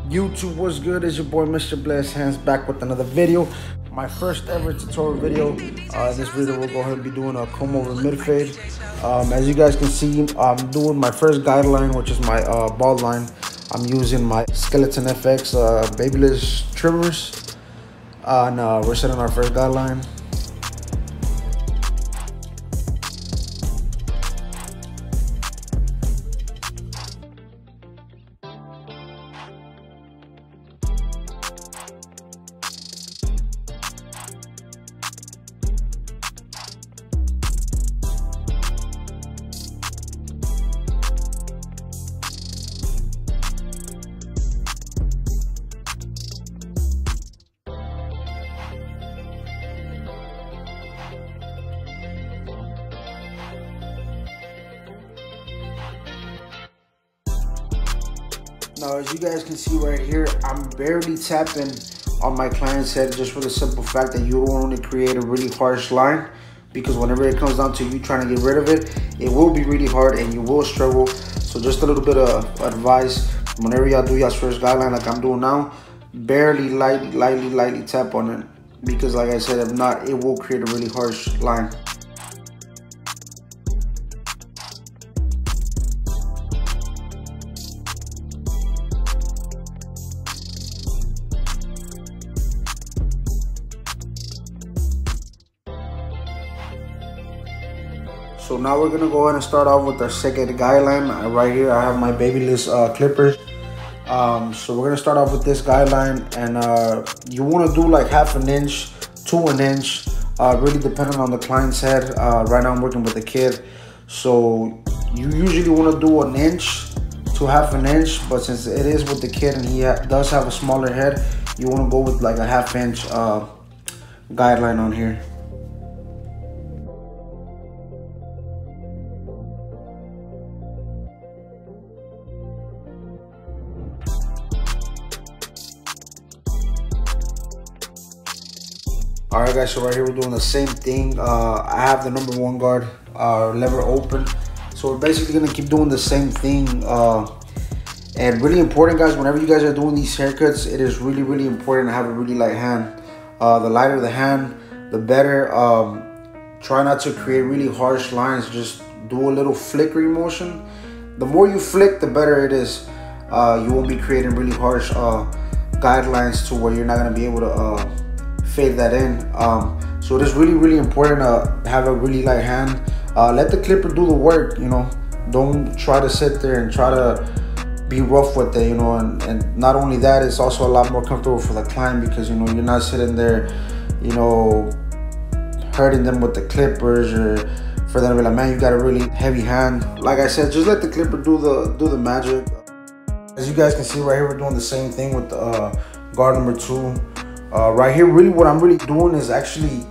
YouTube, what's good? It's your boy Mr. Blessed Hands back with another video. My first ever tutorial video. In this video we'll go ahead and be doing a comb over mid fade. As you guys can see, I'm doing my first guideline, which is my bald line. I'm using my Skeleton FX babyless trimmers, and we're setting our first guideline. Now, as you guys can see right here, I'm barely tapping on my client's head just for the simple fact that you don't want to create a really harsh line, because whenever it comes down to you trying to get rid of it, it will be really hard and you will struggle. So just a little bit of advice, whenever y'all do y'all's first guideline like I'm doing now, barely lightly tap on it, because like I said, if not, it will create a really harsh line. So now we're gonna go ahead and start off with our second guideline. Right here I have my babyless clippers. So we're gonna start off with this guideline, and you wanna do like half an inch to an inch, really depending on the client's head. Right now I'm working with a kid, so you usually wanna do an inch to half an inch, but since it is with the kid and he does have a smaller head, you wanna go with like a half inch guideline on here. Alright guys, so right here we're doing the same thing. I have the number 1 guard lever open, so we're basically gonna keep doing the same thing. And really important, guys, whenever you guys are doing these haircuts, it is really important to have a really light hand. The lighter the hand, the better. Try not to create really harsh lines, just do a little flickery motion. The more you flick, the better it is. You won't be creating really harsh guidelines to where you're not gonna be able to fade that in. So it is really important to have a really light hand. Let the clipper do the work, you know. Don't try to sit there and try to be rough with it, you know. And not only that, it's also a lot more comfortable for the client, because you know you're not sitting there, you know, hurting them with the clippers, or for them to be like, man, you got a really heavy hand. Like I said, just let the clipper do the magic. As you guys can see right here, we're doing the same thing with the guard number 2. Right here, really what I'm really doing is actually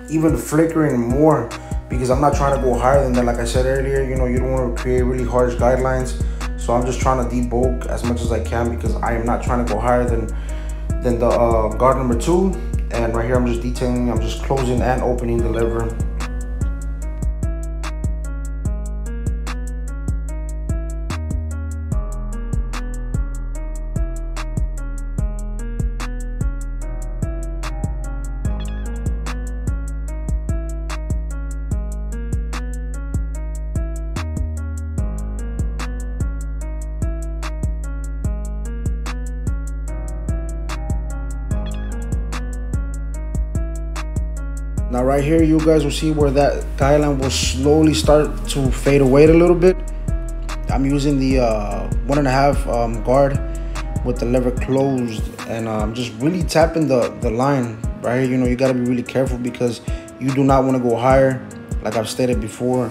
even flickering more, because I'm not trying to go higher than that. Like I said earlier, you know, you don't want to create really harsh guidelines. So I'm just trying to debulk as much as I can, because I am not trying to go higher than the guard number 2. And right here I'm just detailing, I'm just closing and opening the lever. Now right here, you guys will see where that guideline will slowly start to fade away a little bit. I'm using the 1.5 guard with the lever closed, and I'm just really tapping the line right here. You know, you got to be really careful, because you do not want to go higher, like I've stated before.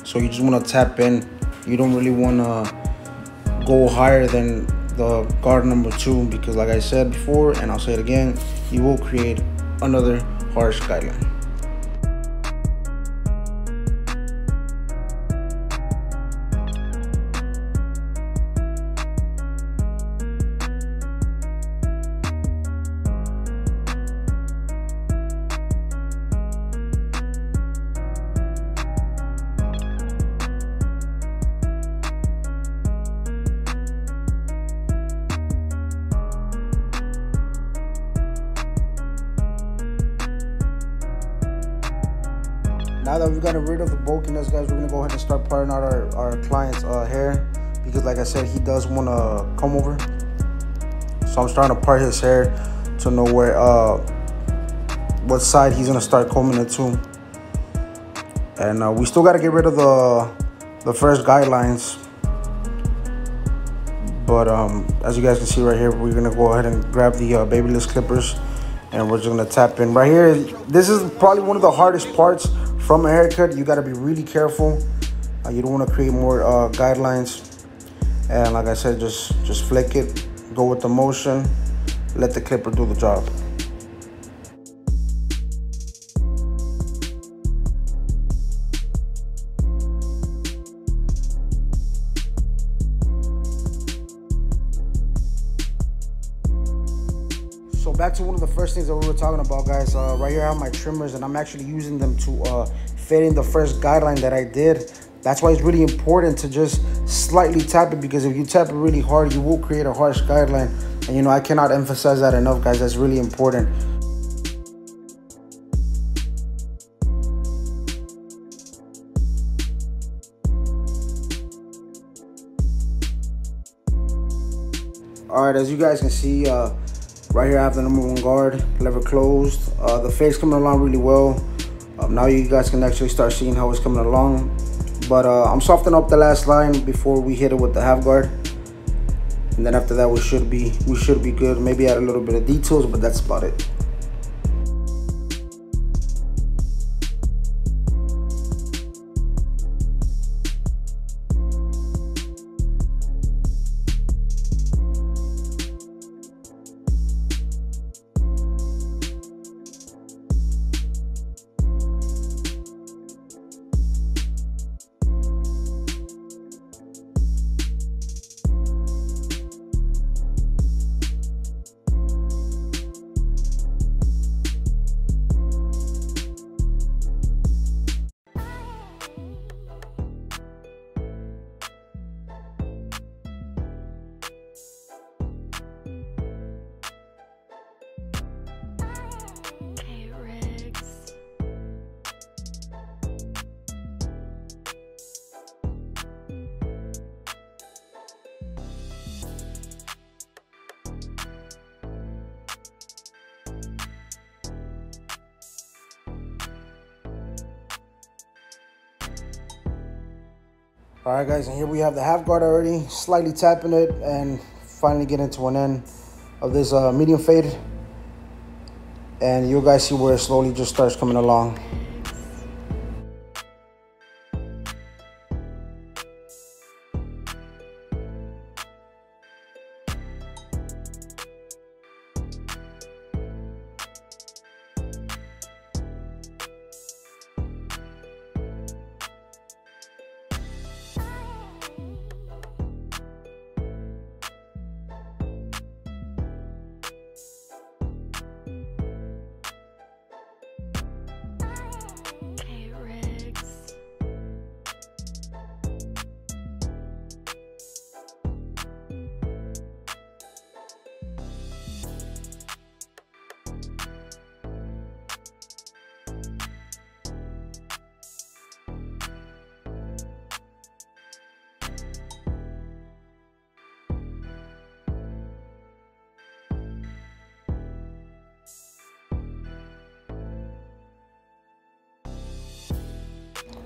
So you just want to tap in. You don't really want to go higher than the guard number 2, because like I said before, and I'll say it again, you will create another harsh guideline. Now that we've gotten rid of the bulkiness, guys, we're gonna go ahead and start parting out our client's hair, because like I said, he does want a comb over. So I'm starting to part his hair to know where what side he's gonna start combing it to. And we still gotta get rid of the first guidelines. But as you guys can see right here, we're gonna go ahead and grab the babyless clippers, and we're just gonna tap in right here. This is probably one of the hardest parts from a haircut. You gotta be really careful. You don't wanna create more guidelines. And like I said, just flick it, go with the motion, let the clipper do the job. So back to one of the first things that we were talking about, guys. Right here I have my trimmers, and I'm actually using them to fit in the first guideline that I did. That's why it's really important to just slightly tap it, because if you tap it really hard, you will create a harsh guideline. And you know, I cannot emphasize that enough, guys. That's really important. All right, as you guys can see, right here I have the number 1 guard, lever closed. The fade's coming along really well. Now you guys can actually start seeing how it's coming along. But I'm softening up the last line before we hit it with the half guard. And then after that, we should be good. Maybe add a little bit of details, but that's about it. All right, guys, and here we have the half guard already, slightly tapping it and finally getting to an end of this medium fade. And you guys see where it slowly just starts coming along.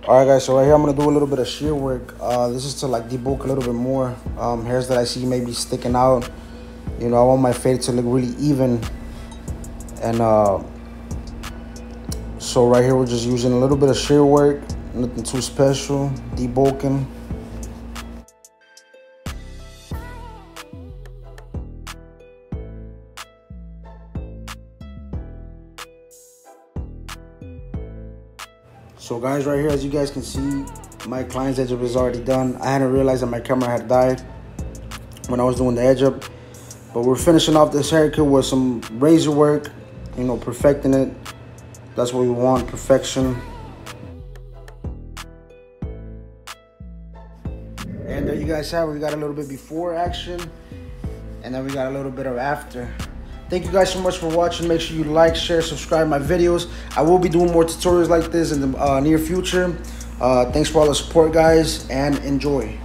All right, guys, so right here I'm gonna do a little bit of shear work. This is to like debulk a little bit more hairs that I see maybe sticking out. You know, I want my fade to look really even. And so right here we're just using a little bit of shear work, nothing too special, debulking. So guys, right here, as you guys can see, my client's edge up is already done. I hadn't realized that my camera had died when I was doing the edge up. But we're finishing off this haircut with some razor work, you know, perfecting it. That's what we want, perfection. And there you guys have it. We got a little bit before action, and then we got a little bit of after. Thank you guys so much for watching. Make sure you like, share, subscribe my videos. I will be doing more tutorials like this in the near future. Thanks for all the support, guys, and enjoy.